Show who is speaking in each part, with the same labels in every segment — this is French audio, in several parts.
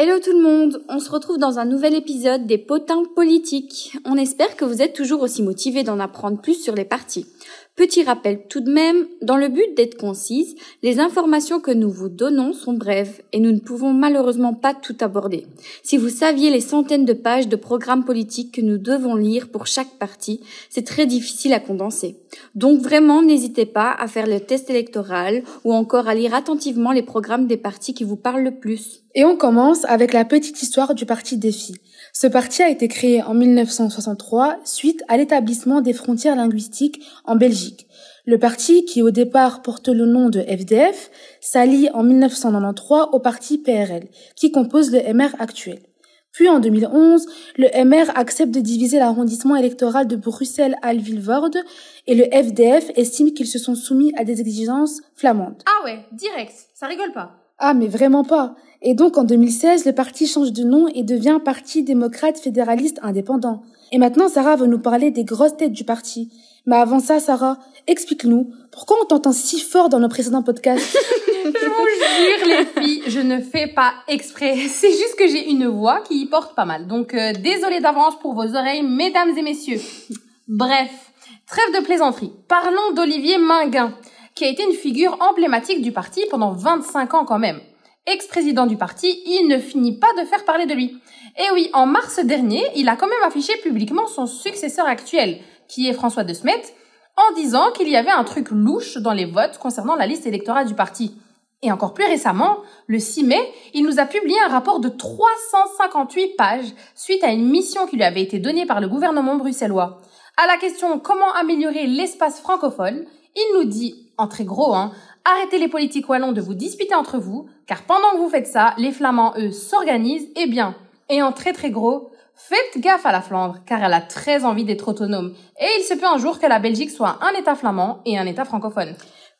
Speaker 1: Hello tout le monde, on se retrouve dans un nouvel épisode des potins politiques. On espère que vous êtes toujours aussi motivés d'en apprendre plus sur les partis. Petit rappel tout de même, dans le but d'être concise, les informations que nous vous donnons sont brèves et nous ne pouvons malheureusement pas tout aborder. Si vous saviez les centaines de pages de programmes politiques que nous devons lire pour chaque parti, c'est très difficile à condenser. Donc vraiment, n'hésitez pas à faire le test électoral ou encore à lire attentivement les programmes des partis qui vous parlent le plus.
Speaker 2: Et on commence avec la petite histoire du parti Défi. Ce parti a été créé en 1963 suite à l'établissement des frontières linguistiques en Belgique. Le parti, qui au départ porte le nom de FDF, s'allie en 1993 au parti PRL, qui compose le MR actuel. Puis en 2011, le MR accepte de diviser l'arrondissement électoral de Bruxelles-Halle-Vilvoorde et le FDF estime qu'ils se sont soumis à des exigences flamandes.
Speaker 3: Ah ouais, direct, ça rigole pas.
Speaker 2: Ah mais vraiment pas. Et donc en 2016, le parti change de nom et devient Parti démocrate fédéraliste indépendant. Et maintenant, Sarah va nous parler des grosses têtes du parti. Mais avant ça, Sarah, explique-nous, pourquoi on t'entend si fort dans nos précédents podcasts?
Speaker 3: Je vous jure les filles, je ne fais pas exprès. C'est juste que j'ai une voix qui y porte pas mal. Donc désolée d'avance pour vos oreilles, mesdames et messieurs. Bref, trêve de plaisanterie. Parlons d'Olivier Minguin, qui a été une figure emblématique du parti pendant 25 ans quand même. Ex-président du parti, il ne finit pas de faire parler de lui. Et oui, en mars dernier, il a quand même affiché publiquement son successeur actuel, qui est François de Smet, en disant qu'il y avait un truc louche dans les votes concernant la liste électorale du parti. Et encore plus récemment, le 6 mai, il nous a publié un rapport de 358 pages suite à une mission qui lui avait été donnée par le gouvernement bruxellois. À la question « Comment améliorer l'espace francophone ?», il nous dit, en très gros, arrêtez les politiques wallons de vous disputer entre vous, car pendant que vous faites ça, les Flamands, eux, s'organisent, et en très très gros, faites gaffe à la Flandre, car elle a très envie d'être autonome, et il se peut un jour que la Belgique soit un État flamand et un État francophone.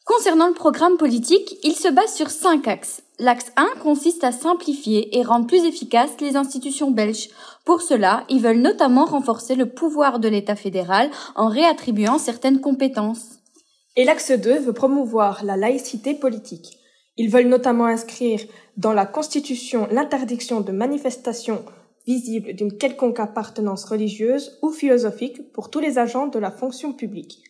Speaker 1: Concernant le programme politique, il se base sur 5 axes. L'axe 1 consiste à simplifier et rendre plus efficaces les institutions belges. Pour cela, ils veulent notamment renforcer le pouvoir de l'État fédéral en réattribuant certaines compétences.
Speaker 4: Et l'axe 2 veut promouvoir la laïcité politique. Ils veulent notamment inscrire dans la Constitution l'interdiction de manifestations visibles d'une quelconque appartenance religieuse ou philosophique pour tous les agents de la fonction publique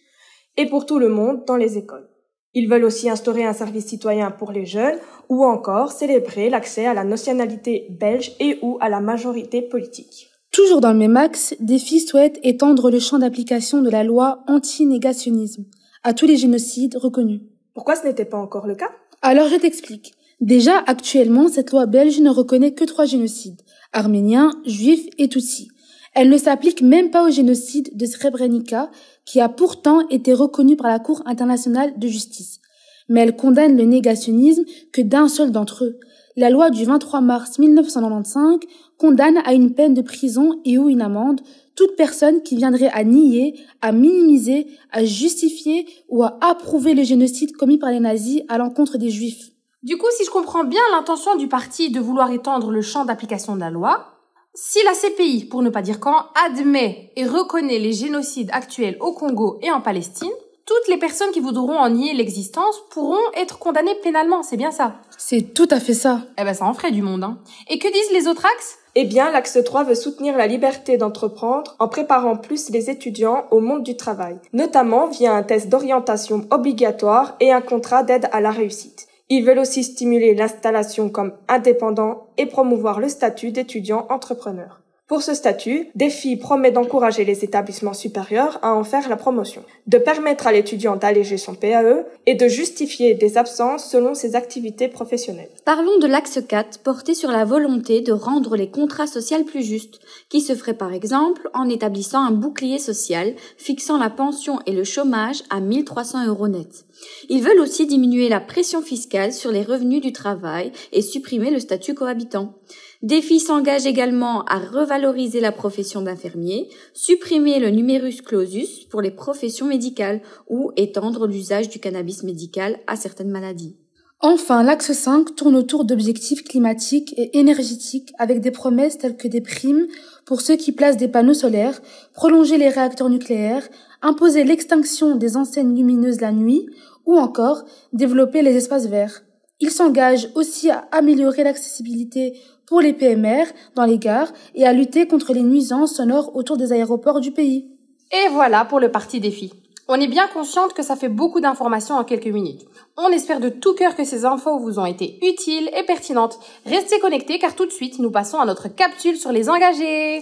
Speaker 4: et pour tout le monde dans les écoles. Ils veulent aussi instaurer un service citoyen pour les jeunes ou encore célébrer l'accès à la nationalité belge et ou à la majorité politique.
Speaker 2: Toujours dans le même axe, Défi souhaite étendre le champ d'application de la loi anti-négationnisme à tous les génocides reconnus.
Speaker 4: Pourquoi ce n'était pas encore le cas?
Speaker 2: Alors je t'explique. Déjà, actuellement, cette loi belge ne reconnaît que 3 génocides, arméniens, juifs et tutsis. Elle ne s'applique même pas au génocide de Srebrenica, qui a pourtant été reconnu par la Cour internationale de justice. Mais elle condamne le négationnisme que d'un seul d'entre eux. La loi du 23 mars 1995 condamne à une peine de prison et ou une amende toute personne qui viendrait à nier, à minimiser, à justifier ou à approuver le génocide commis par les nazis à l'encontre des juifs.
Speaker 3: Du coup, si je comprends bien l'intention du parti de vouloir étendre le champ d'application de la loi, si la CPI, pour ne pas dire quand, admet et reconnaît les génocides actuels au Congo et en Palestine, toutes les personnes qui voudront en nier l'existence pourront être condamnées pénalement, c'est bien ça?
Speaker 2: C'est tout à fait ça.
Speaker 3: Eh ben ça en ferait du monde, Et que disent les autres axes?
Speaker 4: Eh bien, l'axe 3 veut soutenir la liberté d'entreprendre en préparant plus les étudiants au monde du travail, notamment via un test d'orientation obligatoire et un contrat d'aide à la réussite. Ils veulent aussi stimuler l'installation comme indépendant et promouvoir le statut d'étudiant entrepreneur. Pour ce statut, Défi promet d'encourager les établissements supérieurs à en faire la promotion, de permettre à l'étudiant d'alléger son PAE et de justifier des absences selon ses activités professionnelles.
Speaker 1: Parlons de l'axe 4, porté sur la volonté de rendre les contrats sociaux plus justes, qui se ferait par exemple en établissant un bouclier social fixant la pension et le chômage à 1 300 € net. Ils veulent aussi diminuer la pression fiscale sur les revenus du travail et supprimer le statut cohabitant. Défi s'engage également à revaloriser la profession d'infirmier, supprimer le numerus clausus pour les professions médicales ou étendre l'usage du cannabis médical à certaines maladies.
Speaker 2: Enfin, l'axe 5 tourne autour d'objectifs climatiques et énergétiques avec des promesses telles que des primes pour ceux qui placent des panneaux solaires, prolonger les réacteurs nucléaires, imposer l'extinction des enseignes lumineuses la nuit ou encore développer les espaces verts. Ils s'engagent aussi à améliorer l'accessibilité pour les PMR dans les gares et à lutter contre les nuisances sonores autour des aéroports du pays.
Speaker 3: Et voilà pour le parti défi. On est bien consciente que ça fait beaucoup d'informations en quelques minutes. On espère de tout cœur que ces infos vous ont été utiles et pertinentes. Restez connectés car tout de suite, nous passons à notre capsule sur les engagés.